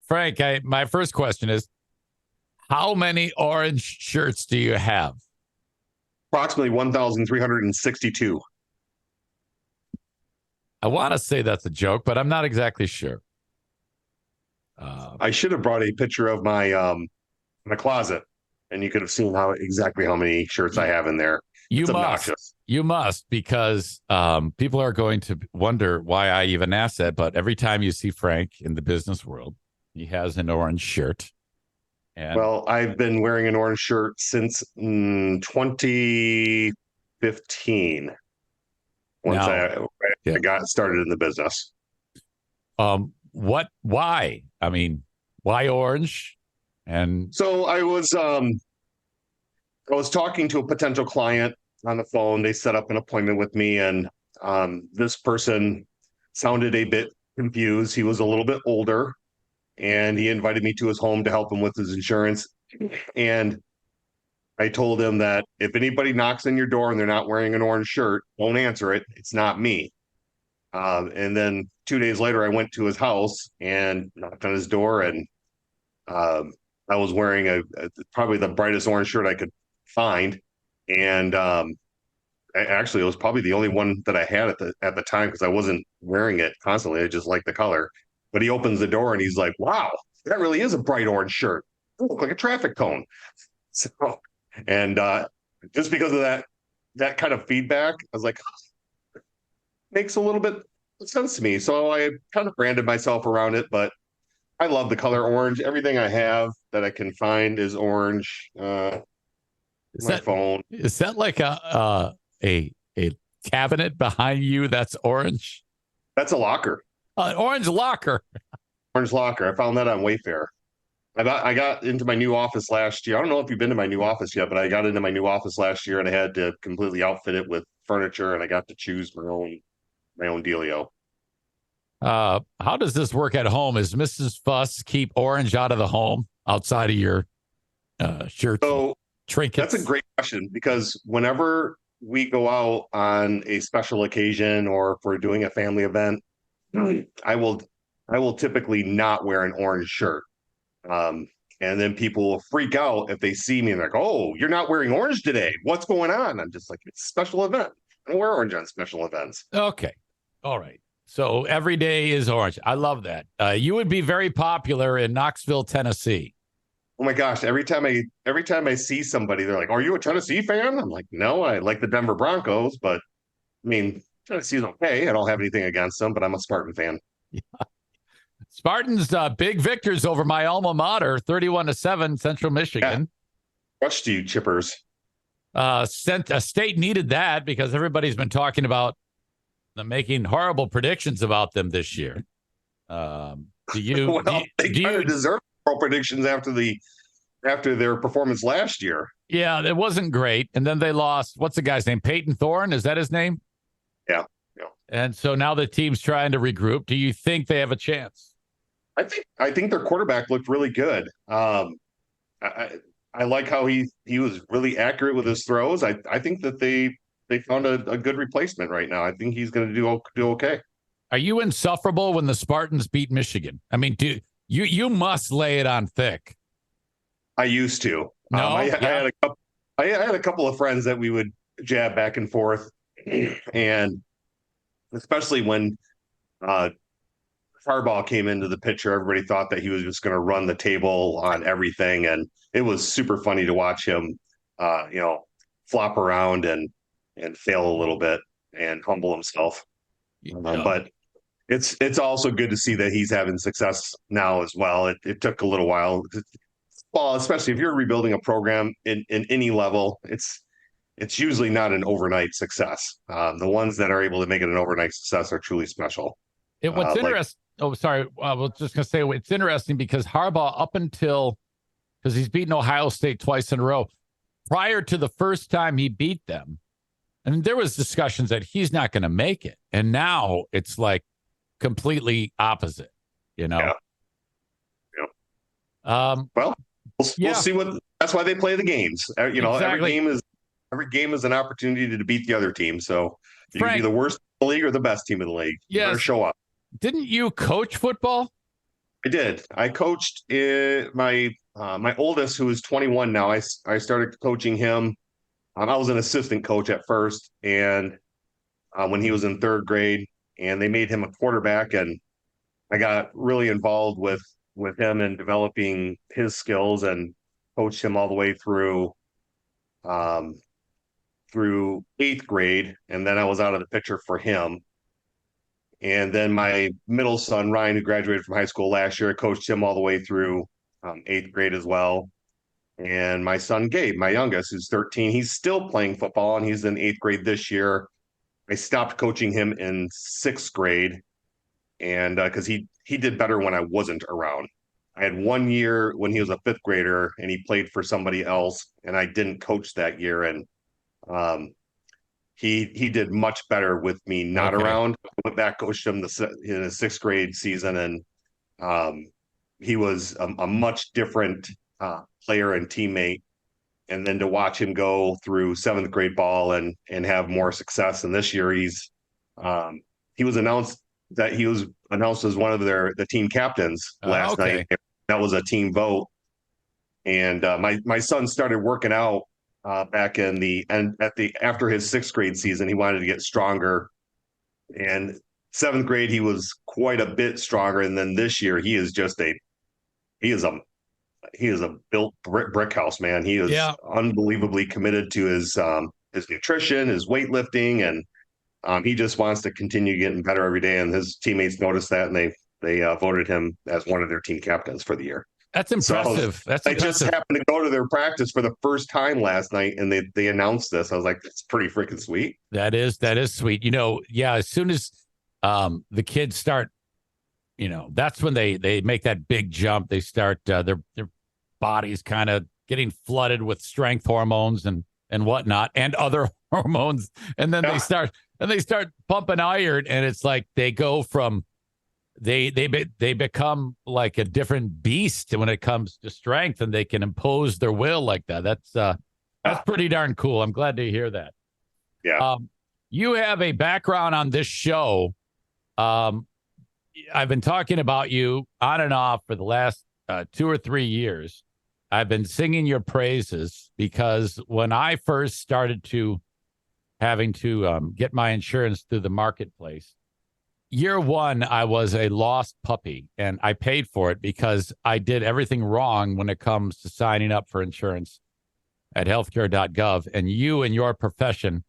Frank, my first question is, how many orange shirts do you have? Approximately 1,362. I want to say that's a joke, but I'm not exactly sure. I should have brought a picture of my closet, and you could have seen exactly how many shirts I have in there. It's obnoxious. You must, because people are going to wonder why I even asked that. But every time you see Frank in the business world, he has an orange shirt. And Well, I've been wearing an orange shirt since 2015. Once I got started in the business. Why? I mean, why orange? And so I was talking to a potential client on the phone. They set up an appointment with me, and this person sounded a bit confused. He was a little bit older, and he invited me to his home to help him with his insurance. And I told him that if anybody knocks on your door and they're not wearing an orange shirt, don't answer it. It's not me. And then 2 days later, I went to his house and knocked on his door, and I was wearing probably the brightest orange shirt I could find, and actually, it was probably the only one that I had at the time because I wasn't wearing it constantly. I just liked the color. But he opens the door and he's like, "Wow, that really is a bright orange shirt. You look like a traffic cone." So, and just because of that kind of feedback, I was like, makes a little bit of sense to me. So I kind of branded myself around it, but I love the color orange. Everything I have that I can find is orange. Phone. Is that like a cabinet behind you that's orange? That's a locker. An orange locker. Orange locker. I found that on Wayfair. I got into my new office last year. I don't know if you've been to my new office yet, but I got into my new office last year and I had to completely outfit it with furniture, and I got to choose my own dealio. How does this work at home? Is Mrs. Fuss keep orange out of the home outside of your shirts? So trinkets? That's a great question, because whenever we go out on a special occasion or if we're doing a family event, I will typically not wear an orange shirt. And then people will freak out if they see me and they're like, "Oh, you're not wearing orange today. What's going on?" I'm just like, "It's a special event. I don't wear orange on special events." Okay. All right. So every day is orange. I love that. You would be very popular in Knoxville, Tennessee. Oh my gosh! Every time I see somebody, they're like, "Are you a Tennessee fan?" I'm like, "No, I like the Denver Broncos, but I mean, Tennessee's okay. I don't have anything against them, but I'm a Spartan fan." Yeah. Spartans, big victors over my alma mater, 31-7, Central Michigan. Crushed you, Chippers. State needed that because everybody's been talking about them making horrible predictions about them this year. Do you? They kind of deserve predictions after their performance last year. Yeah, it wasn't great, and then they lost. What's the guy's name? Peyton Thorne, is that his name? Yeah. And so now the team's trying to regroup. Do you think they have a chance? I think their quarterback looked really good. I like how he was really accurate with his throws. I think that they found a good replacement right now. I think he's going to do okay. Are you insufferable when the Spartans beat Michigan? I mean, you must lay it on thick. I used to. No, I had a couple of friends that we would jab back and forth, and especially when Harbaugh came into the picture, everybody thought that he was just going to run the table on everything, and it was super funny to watch him, flop around and fail a little bit and humble himself. But it's also good to see that he's having success now as well. It took a little while. Well, especially if you're rebuilding a program in any level, it's usually not an overnight success. The ones that are able to make it an overnight success are truly special. What's interesting? I was just going to say it's interesting because Harbaugh, because he's beaten Ohio State twice in a row, prior to the first time he beat them, and there was discussions that he's not going to make it, and now it's like completely opposite. Yeah. Well, we'll see what. That's why they play the games. Exactly. Every game is an opportunity to beat the other team. So you can be the worst in the league or the best team in the league. You better show up. Didn't you coach football? I did. I coached my oldest, who is 21 now. I started coaching him. I was an assistant coach at first, and when he was in third grade, and they made him a quarterback, and I got really involved with him and developing his skills and coached him all the way um, through eighth grade, and then I was out of the picture for him. And then my middle son Ryan, who graduated from high school last year, I coached him all the way through eighth grade as well. And my son Gabe, my youngest, who's 13, he's still playing football and he's in eighth grade this year. I stopped coaching him in sixth grade, and because he did better when I wasn't around. I had 1 year when he was a fifth grader and he played for somebody else, and I didn't coach that year. And um, he did much better with me not Okay. around. I went back, coached him in his sixth grade season, and um, he was a much different player and teammate. And then to watch him go through seventh grade ball and have more success. And this year um, he was announced as one of the team captains last night. Okay. That was a team vote. And my son started working out back in the end at the after his sixth grade season. He wanted to get stronger, and seventh grade he was quite a bit stronger. And then this year he is a he is a built brick house, man. He is Yeah. unbelievably committed to his nutrition, his weightlifting, and he just wants to continue getting better every day. And his teammates noticed that, and they voted him as one of their team captains for the year. That's So impressive. That's I just impressive. happened to go to their practice for the first time last night, and they announced this. I was like, "That's pretty freaking sweet." That is sweet. Yeah, as soon as the kids start, that's when they make that big jump. They start their bodies kind of getting flooded with strength hormones and whatnot and other hormones, and then Yeah, they start pumping iron, and it's like they go from they become like a different beast when it comes to strength, and they can impose their will like that. That's yeah, pretty darn cool. I'm glad to hear that. yeah. Um, you have a background on this show. Um, I've been talking about you on and off for the last 2 or 3 years. I've been singing your praises because when I first started to having to get my insurance through the marketplace, year one, I was a lost puppy, and I paid for it because I did everything wrong when it comes to signing up for insurance at healthcare.gov. And you and your profession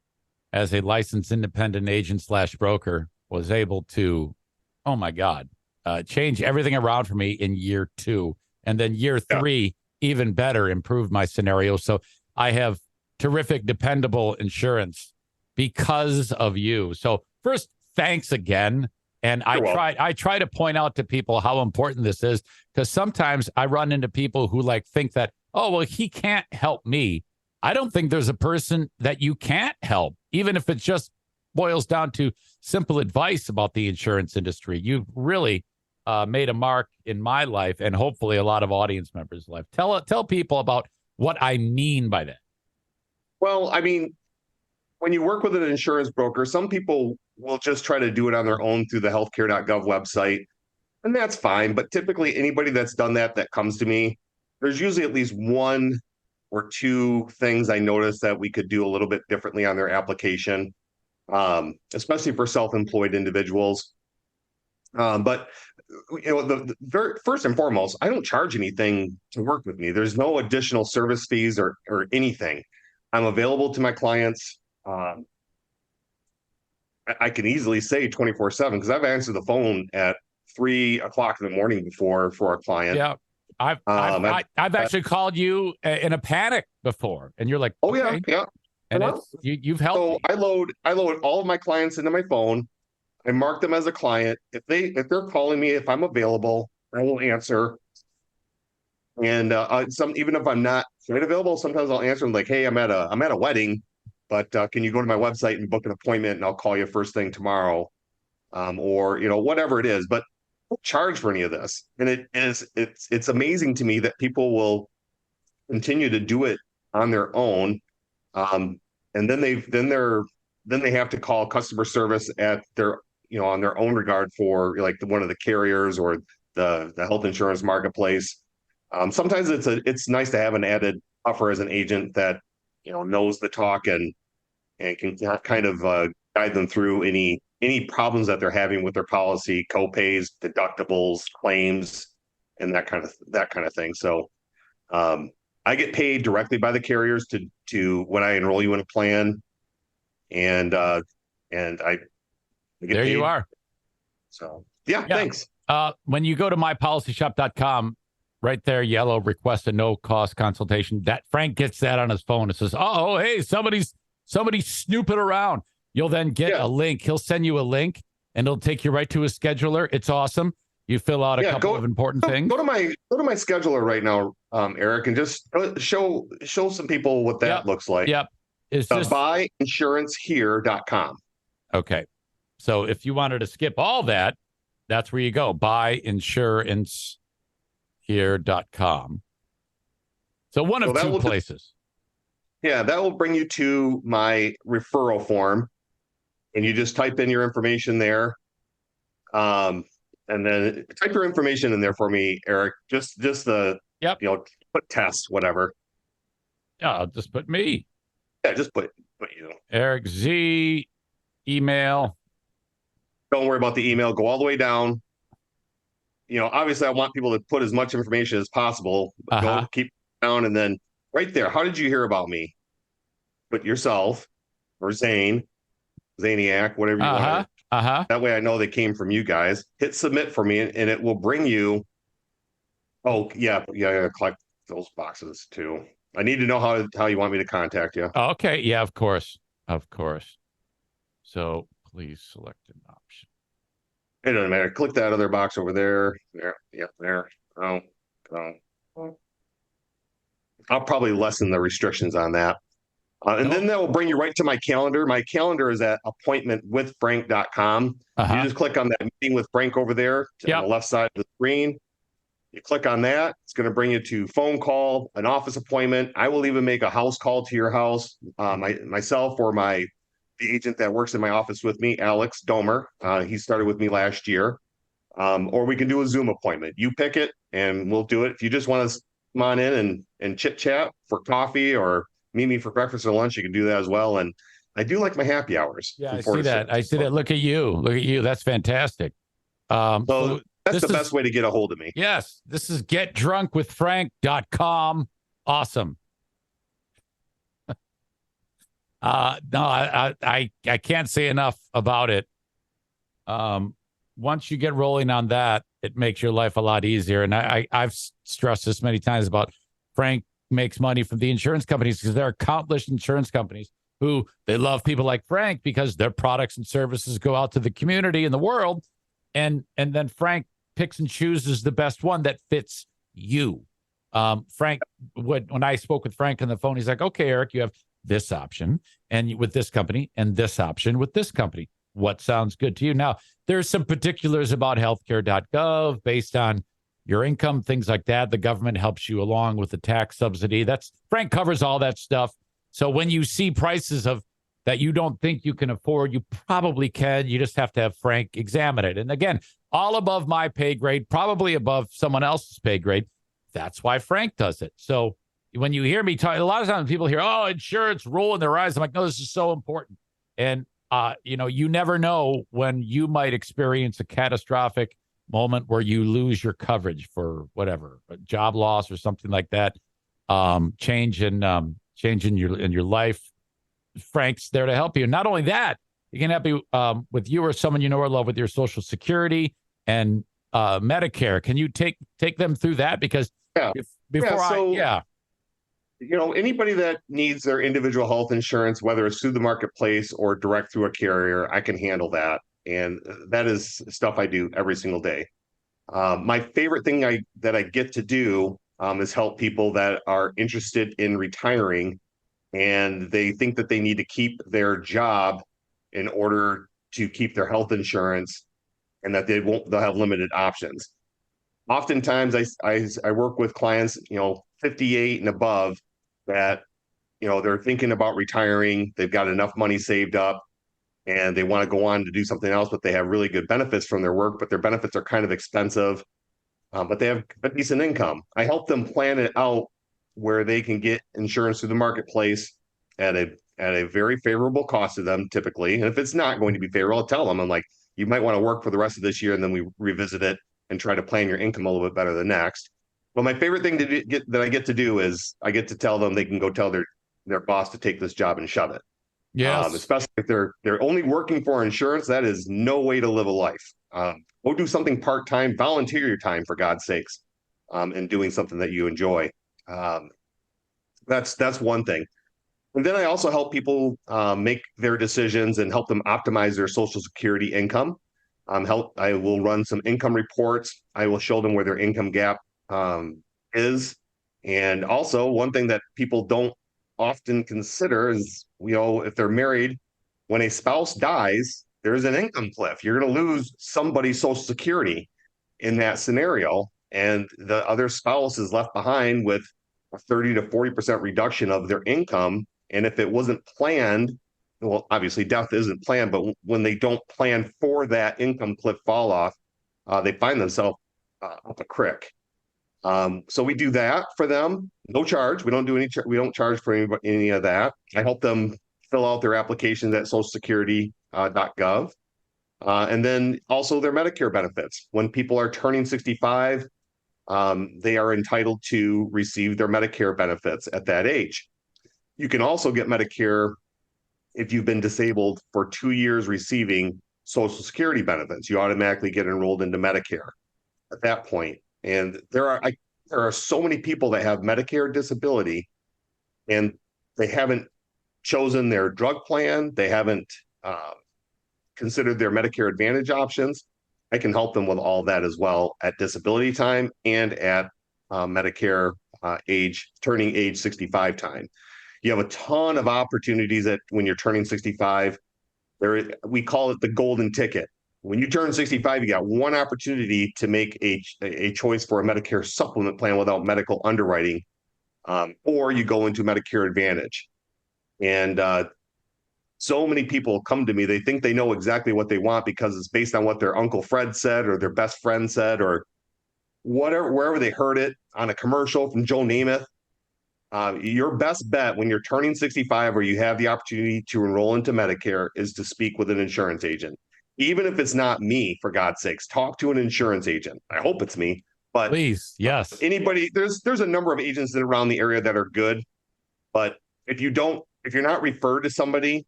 as a licensed independent agent slash broker was able to, oh my God, change everything around for me in year two. And then year Yeah. three, even better, improved my scenario. So I have terrific, dependable insurance because of you. So first, thanks again. And You're welcome. I try to point out to people how important this is, because sometimes I run into people who think that, oh, well, he can't help me. I don't think there's a person that you can't help, even if it just boils down to simple advice about the insurance industry. You've really made a mark in my life, and hopefully a lot of audience members' life. Tell people about what I mean by that. Well, I mean, when you work with an insurance broker, some people will just try to do it on their own through the healthcare.gov website, and that's fine. But typically, anybody that's done that comes to me, there's usually at least one or two things I noticed that we could do a little bit differently on their application, especially for self-employed individuals. But the very first and foremost, I don't charge anything to work with me. There's no additional service fees or anything. I'm available to my clients. I can easily say 24/7 because I've answered the phone at 3 o'clock in the morning before for a client. Yeah. I've I've Um, I've, I, I've actually called you in a panic before, and you're like, oh yeah, okay, yeah. and you've helped So me. I load all of my clients into my phone. I mark them as a client. If they're calling me, if I'm available, I will answer. And some even if I'm not quite available, sometimes I'll answer them like, "Hey, I'm at a wedding, but can you go to my website and book an appointment, and I'll call you first thing tomorrow." Or whatever it is. But don't charge for any of this, and it's amazing to me that people will continue to do it on their own, um, and then they have to call customer service at their on their own regard for like one of the carriers or the health insurance marketplace. Sometimes it's nice to have an added buffer as an agent that knows the talk and can kind of guide them through any problems that they're having with their policy, co-pays, deductibles, claims, and that kind of thing. So I get paid directly by the carriers to when I enroll you in a plan, and I get There paid. you are. So yeah, Yeah. thanks. When you go to mypolicyshop.com, right there, yellow, request a no-cost consultation. That Frank gets that on his phone. It says, "Oh, hey, somebody's snooping around." You'll then get a link. He'll send you a link, and it'll take you right to his scheduler. It's awesome. You fill out a couple of important things. Go to my scheduler right now, Eric, and just show some people what that looks like. Yep. It's just buyinsurancehere.com. Okay. So if you wanted to skip all that, that's where you go. Buyinsurancehere.com. So one of two places. Yeah, that will bring you to my referral form, and you just type in your information there. And then type your information in there for me, Eric. Just the put test, whatever. Yeah, I'll just put me. Yeah, just put you. Eric Z, email. Don't worry about the email. Go all the way down. Obviously, I want people to put as much information as possible. But don't keep down, and then right there. How did you hear about me? Put yourself or Zane, Zaniac, whatever you want. That way, I know they came from you guys. Hit submit for me, and it will bring you. Oh yeah, collect those boxes too. I need to know how you want me to contact you. Okay, yeah, of course. So please select an option. It doesn't matter. Click that other box over there. There, yep, there. Oh. I'll probably lessen the restrictions on that. Then that will bring you right to my calendar. My calendar is at appointmentwithfrank.com. You just click on that meeting with Frank over there on the left side of the screen. You click on that. It's going to bring you to phone call, an office appointment. I will even make a house call to your house, myself or the agent that works in my office with me, Alex Domer. He started with me last year. Or we can do a Zoom appointment. You pick it, and we'll do it. If you just want to come on in and chit chat for coffee or meet me for breakfast or lunch, you can do that as well. And I do like my happy hours. Yeah, I see that. I see that. Look at you. That's fantastic. So that's the best way to get a hold of me. Yes. This is getdrunkwithfrank.com. Awesome. No, I can't say enough about it. Once you get rolling on that, it makes your life a lot easier. And I've stressed this many times about Frank makes money from the insurance companies because there are countless insurance companies who they love people like Frank because their products and services go out to the community and the world. And then Frank picks and chooses the best one that fits you. Frank, when I spoke with Frank on the phone, he's like, okay, Eric, you have this option and with this company and this option with this company. What sounds good to you? Now, there's some particulars about healthcare.gov based on your income, things like that. The government helps you along with the tax subsidy. Frank covers all that stuff. So when you see prices that you don't think you can afford, you probably can. You just have to have Frank examine it. And again, all above my pay grade, probably above someone else's pay grade. That's why Frank does it. So when you hear me talk, a lot of times people hear, oh, insurance, rolling their eyes. I'm like, no, this is so important. And, you never know when you might experience a catastrophic moment where you lose your coverage for whatever, a job loss or something like that. Change in your life. Frank's there to help you. Not only that, he can help you with you or someone you know or love with your Social Security and Medicare. Can you take them through that? Because anybody that needs their individual health insurance, whether it's through the marketplace or direct through a carrier, I can handle that. And that is stuff I do every single day. My favorite thing that I get to do is help people that are interested in retiring and they think that they need to keep their job in order to keep their health insurance and that they'll have limited options. Oftentimes I work with clients, 58 and above that, they're thinking about retiring. They've got enough money saved up and they want to go on to do something else, but they have really good benefits from their work, but their benefits are kind of expensive. but they have a decent income. I help them plan it out where they can get insurance through the marketplace at a very favorable cost to them typically. And if it's not going to be favorable, I'll tell them, I'm like, you might want to work for the rest of this year, and then we revisit it and try to plan your income a little bit better the next. But my favorite thing to get that I get to do is I get to tell them they can go tell their boss to take this job and shove it. Yes. Especially if they're only working for insurance, that is no way to live a life. Go do something part-time, volunteer your time for God's sakes, and doing something that you enjoy. Um, that's one thing. And then I also help people make their decisions and help them optimize their Social Security income. I will run some income reports. I will show them where their income gap is. And also, one thing that people don't often consider is, if they're married, when a spouse dies, there's an income cliff. You're going to lose somebody's Social Security in that scenario, and the other spouse is left behind with a 30 to 40% reduction of their income. And if it wasn't planned, well, obviously death isn't planned, but when they don't plan for that income cliff fall off, they find themselves up a creek. So we do that for them, no charge. We don't do we don't charge for any of that. I help them fill out their applications at socialsecurity.gov. And then also their Medicare benefits. When people are turning 65, they are entitled to receive their Medicare benefits at that age. You can also get Medicare if you've been disabled for 2 years receiving Social Security benefits. You automatically get enrolled into Medicare at that point. And there are so many people that have Medicare disability, and they haven't chosen their drug plan. They haven't considered their Medicare Advantage options. I can help them with all that as well at disability time and at Medicare turning age 65 time. You have a ton of opportunities when you're turning 65. We call it the golden ticket. When you turn 65, you got one opportunity to make a choice for a Medicare supplement plan without medical underwriting, or you go into Medicare Advantage. And so many people come to me, they think they know exactly what they want because it's based on what their Uncle Fred said or their best friend said or whatever, wherever they heard it on a commercial from Joe Namath. Your best bet when you're turning 65 or you have the opportunity to enroll into Medicare is to speak with an insurance agent. Even if it's not me, for God's sakes, talk to an insurance agent. I hope it's me, but please, yes. Anybody, there's a number of agents that around the area that are good, but if you're not referred to somebody,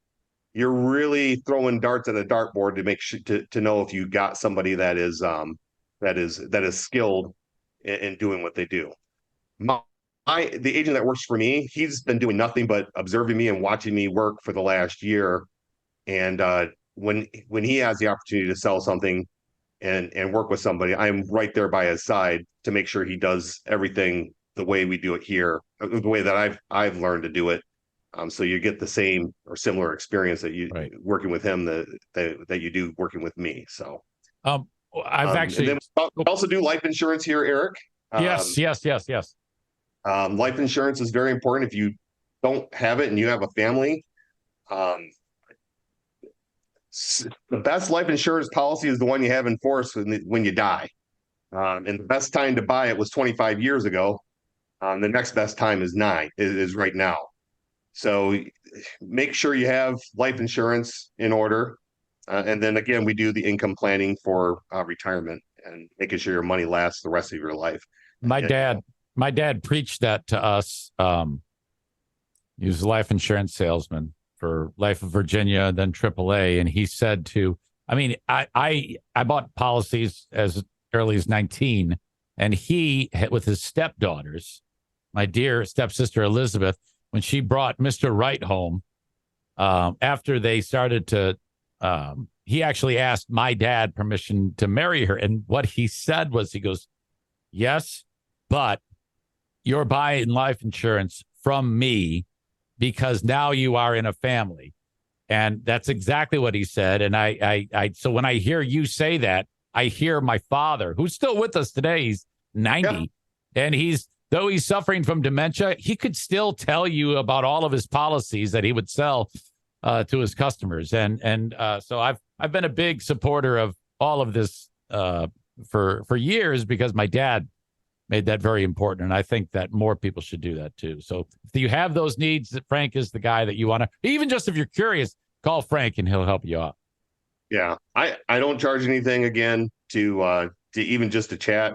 you're really throwing darts at a dartboard to make sure to know if you got somebody that is skilled in doing what they do. The agent that works for me, he's been doing nothing but observing me and watching me work for the last year. And when he has the opportunity to sell something and work with somebody, I'm right there by his side to make sure he does everything the way we do it here, the way that I've learned to do it. So you get the same or similar experience that you working with him that you do working with me. So I've actually and then we also do life insurance here, Eric. Yes. Life insurance is very important. If you don't have it and you have a family, the best life insurance policy is the one you have in force when you die. And the best time to buy it was 25 years ago. The next best time is right now. So make sure you have life insurance in order. And then again, we do the income planning for retirement and making sure your money lasts the rest of your life. My dad preached that to us. He was a life insurance salesman for Life of Virginia, then AAA. And he said I bought policies as early as 19, and he, with his stepdaughters, my dear stepsister Elizabeth, when she brought Mr. Wright home, after they started to, he actually asked my dad permission to marry her. And what he said was, he goes, yes, but you're buying life insurance from me because now you are in a family. And that's exactly what he said. And so when I hear you say that, I hear my father, who's still with us today. He's 90, and though he's suffering from dementia, he could still tell you about all of his policies that he would sell to his customers. And so I've been a big supporter of all of this for years because my dad made that very important. And I think that more people should do that too. So if you have those needs, Frank is the guy that you want to, even just if you're curious, call Frank and he'll help you out. Yeah. I don't charge anything again to even just to chat.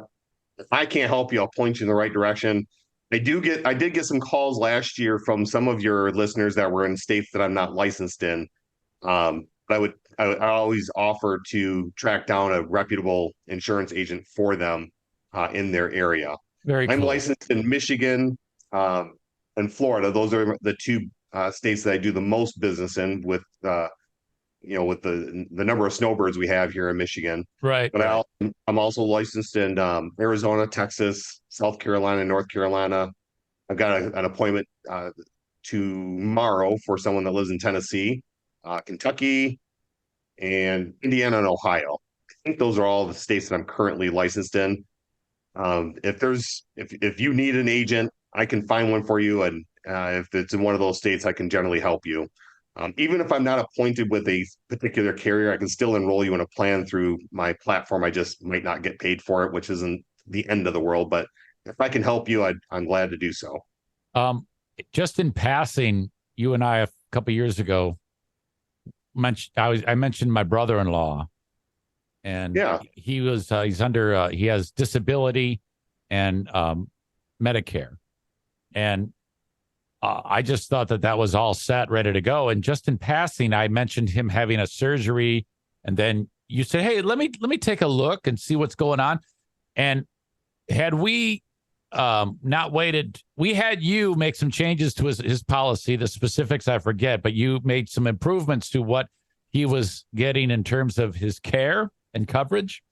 If I can't help you, I'll point you in the right direction. I did get some calls last year from some of your listeners that were in states that I'm not licensed in. But I always offer to track down a reputable insurance agent for them in their area. Very I'm cool. licensed in Michigan and Florida. Those are the two states that I do the most business in with with the number of snowbirds we have here in Michigan. Right. But Right. I'm also licensed in Arizona, Texas, South Carolina, North Carolina. I've got an appointment tomorrow for someone that lives in Tennessee, Kentucky, and Indiana and Ohio. I think those are all the states that I'm currently licensed in. If you need an agent, I can find one for you, and if it's in one of those states, I can generally help you. Even if I'm not appointed with a particular carrier, I can still enroll you in a plan through my platform. I just might not get paid for it, which isn't the end of the world. But if I can help you, I'm glad to do so. Just in passing, you and I a couple of years ago I mentioned my brother-in-law, and Yeah, he's under he has disability and Medicare, and I just thought that was all set, ready to go. And just in passing, I mentioned him having a surgery, and then you said, "Hey, let me take a look and see what's going on." And had we not waited, we had you make some changes to his policy. The specifics I forget, but you made some improvements to what he was getting in terms of his care and coverage.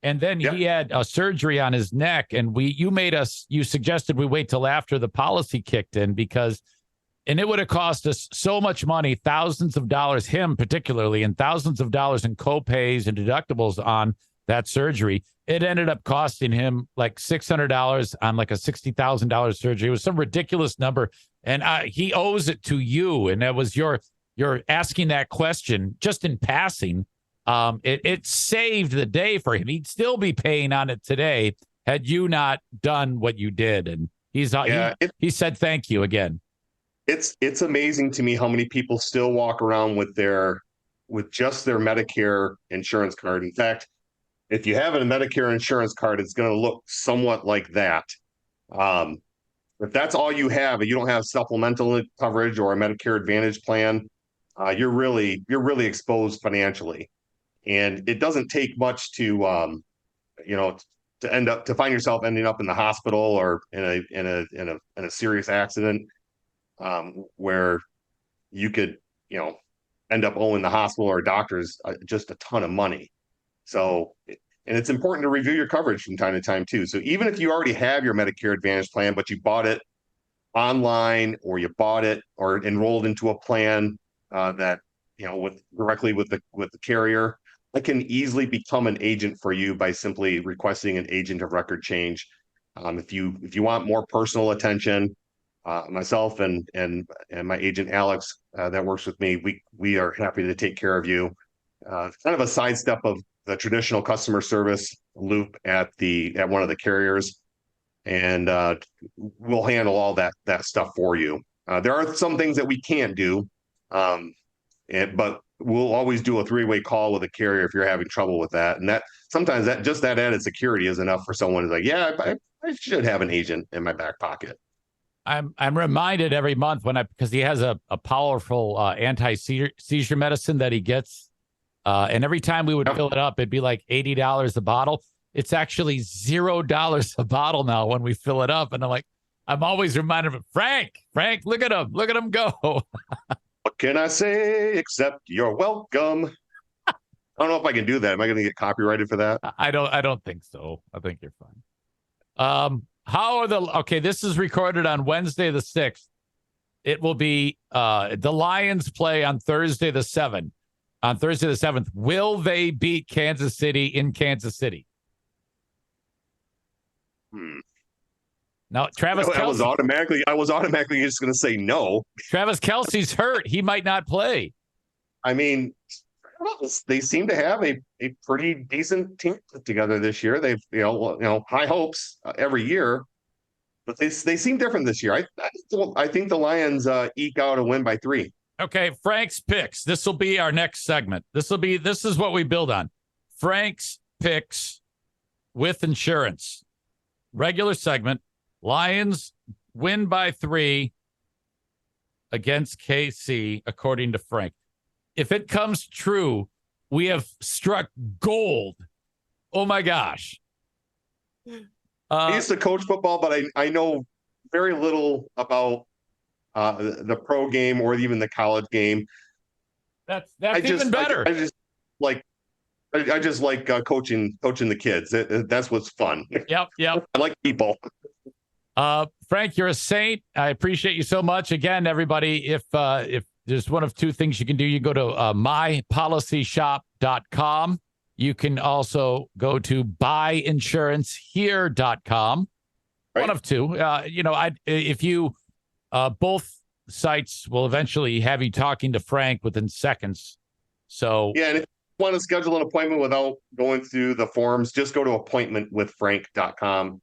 And then he had a surgery on his neck, and you suggested we wait till after the policy kicked in and it would have cost us so much money, thousands of dollars, him particularly, and thousands of dollars in co-pays and deductibles on that surgery. It ended up costing him like $600 on like a $60,000 surgery. It was some ridiculous number, and he owes it to you. And that was you're asking that question just in passing. It saved the day for him. He'd still be paying on it today had you not done what you did. And he said thank you again. It's amazing to me how many people still walk around with just their Medicare insurance card. In fact, if you have a Medicare insurance card, it's going to look somewhat like that. If that's all you have, and you don't have supplemental coverage or a Medicare Advantage plan, you're really exposed financially. And it doesn't take much to find yourself ending up in the hospital or in a serious accident, where you could end up owing the hospital or doctors just a ton of money. So, and it's important to review your coverage from time to time too. So even if you already have your Medicare Advantage plan, but you bought it online or you bought it or enrolled into a plan that directly with the carrier, I can easily become an agent for you by simply requesting an agent of record change. If you want more personal attention, myself and my agent Alex that works with me, we are happy to take care of you. Kind of a sidestep of the traditional customer service loop at one of the carriers, and we'll handle all that stuff for you. There are some things that we can't do, but we'll always do a three-way call with a carrier if you're having trouble with that. And that sometimes that added security is enough for someone who's like, yeah, I should have an agent in my back pocket. I'm reminded every month because he has a powerful anti-seizure medicine that he gets. And every time we would fill it up, it'd be like $80 a bottle. It's actually $0 a bottle now when we fill it up. And I'm always reminded of Frank, look at him go. What can I say except you're welcome? I don't know if I can do that. Am I going to get copyrighted for that? I don't think so. I think you're fine. This is recorded on Wednesday the 6th. It will be the Lions play on Thursday the 7th. On Thursday the 7th, will they beat Kansas City in Kansas City? Now, Travis Kelce. I was automatically just going to say no. Travis Kelce's hurt. He might not play. I mean, they seem to have a pretty decent team put together this year. They've high hopes every year, but they seem different this year. I think the Lions eke out a win by 3. Okay, Frank's picks. This will be our next segment. This is what we build on. Frank's picks with insurance. Regular segment. Lions win by 3 against KC, according to Frank. If it comes true, we have struck gold. Oh my gosh. I used to coach football, but I know very little about the pro game or even the college game. That's even better. I just like coaching the kids. That's what's fun. Yep. I like people. Frank, you're a saint. I appreciate you so much. Again, everybody, if there's one of two things you can do, you go to mypolicyshop.com. You can also go to buyinsurancehere.com. Right. One of two. If you both sites will eventually have you talking to Frank within seconds. So yeah, and if you want to schedule an appointment without going through the forms, just go to appointmentwithfrank.com.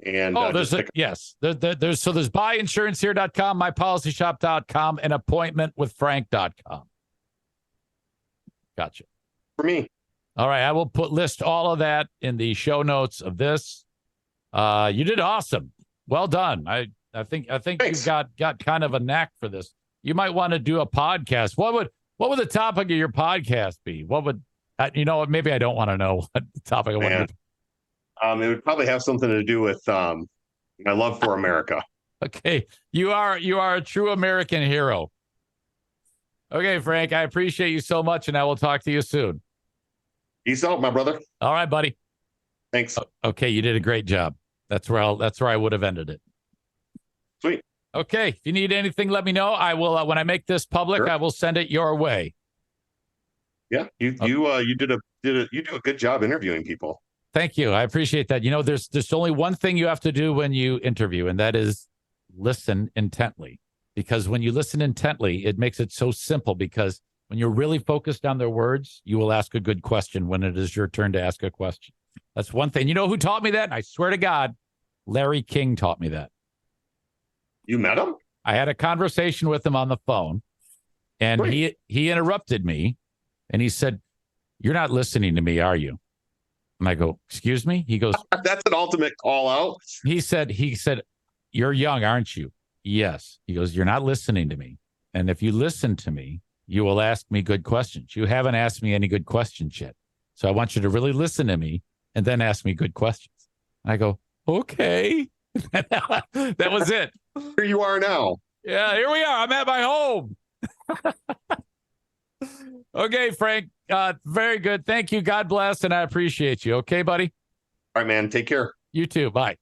And there's buyinsurancehere.com, mypolicyshop.com, and appointmentwithfrank.com. Gotcha. For me. All right, I will list all of that in the show notes of this. You did awesome. Well done. I think Thanks. You've got kind of a knack for this. You might want to do a podcast. What would the topic of your podcast be? What would maybe I don't want to know what the topic of it would probably have something to do with my love for America. Okay, you are a true American hero. Okay, Frank, I appreciate you so much, and I will talk to you soon. Peace out, my brother. All right, buddy. Thanks. Okay, you did a great job. That's where I would have ended it. Sweet. Okay, if you need anything, let me know. I will when I make this public. Sure. I will send it your way. Yeah, you do a good job interviewing people. Thank you. I appreciate that. There's only one thing you have to do when you interview, and that is listen intently. Because when you listen intently, it makes it so simple. Because when you're really focused on their words, you will ask a good question when it is your turn to ask a question. That's one thing. You know who taught me that? And I swear to God, Larry King taught me that. You met him? I had a conversation with him on the phone, and he interrupted me, and he said, "You're not listening to me, are you?" And I go, "Excuse me?" He goes, "That's an ultimate call out." He said, "You're young, aren't you?" Yes. He goes, "You're not listening to me. And if you listen to me, you will ask me good questions. You haven't asked me any good questions yet. So I want you to really listen to me and then ask me good questions." And I go, "Okay." That was it. Here you are now. Yeah, here we are. I'm at my home. Okay, Frank. Very good. Thank you. God bless. And I appreciate you. Okay, buddy? All right, man. Take care. You too. Bye.